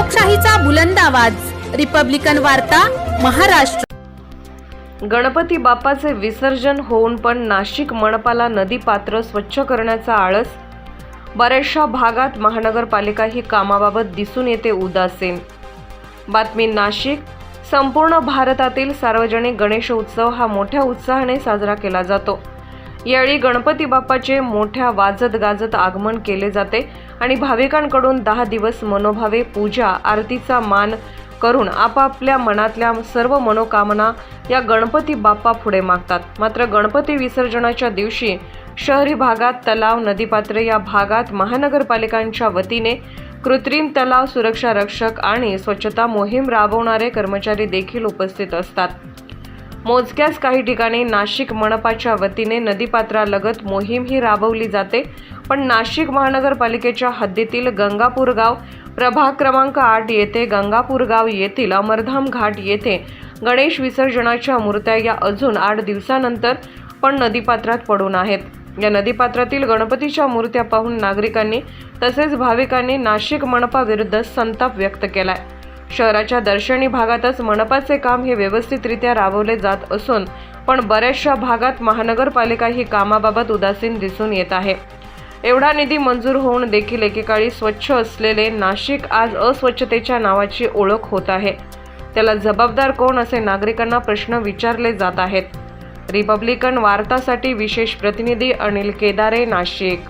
लोकशाहीचा बुलंद आवाज, रिपब्लिकन वार्ता, महाराष्ट्र। गणपती बाप्पाचे विसर्जन होऊन पण नाशिक मनपाला नदी पात्र स्वच्छ करण्याचा आळस। बऱ्याचशा भागात महानगरपालिका ही कामाबाबत दिसून येते उदासीन। बातमी नाशिक। संपूर्ण भारतातील सार्वजनिक गणेश उत्सव हा मोठ्या उत्साहाने साजरा केला जातो। यावेळी गणपती बाप्पाचे मोठ्या वाजत गाजत आगमन केले जाते आणि भाविकांकडून 10 दिवस मनोभावे पूजा आरतीचा मान करून आपापल्या मनातल्या सर्व मनोकामना या गणपती बाप्पा पुढे मागतात। मात्र गणपती विसर्जनाच्या दिवशी शहरी भागात तलाव, नदीपात्र या भागात महानगरपालिकांच्या वतीने कृत्रिम तलाव, सुरक्षा रक्षक आणि स्वच्छता मोहीम राबवणारे कर्मचारी देखील उपस्थित असतात। मोजक्याच काही ठिकाणी नाशिक मनपाच्या वतीने नदीपात्रालगत मोहीम ही राबवली जाते, पण नाशिक महानगरपालिकेच्या हद्दीतील गंगापूर गाव प्रभाग क्रमांक 8 येथे गंगापूर गाव येथील अमरधाम घाट येथे गणेश विसर्जनाच्या मूर्त्या या अजून 8 दिवसानंतर पण नदीपात्रात पडून आहेत। या नदीपात्रातील गणपतीच्या मूर्त्या पाहून नागरिकांनी तसेच भाविकांनी नाशिक मनपा विरुद्ध संताप व्यक्त केलाय। शहराच्या दर्शनी भागातच मनपाचे काम हे व्यवस्थितरित्या राबवले जात असून पण बऱ्याचशा भागात महानगरपालिका ही कामाबाबत उदासीन दिसून येत आहे। एवढा निधी मंजूर होऊन देखील एकेकाळी स्वच्छ असलेले नाशिक आज अस्वच्छतेच्या नावाची ओळख होत आहे। त्याला जबाबदार कोण असे नागरिकांना प्रश्न विचारले जात आहेत। रिपब्लिकन वार्तासाठी विशेष प्रतिनिधी अनिल केदारे, नाशिक।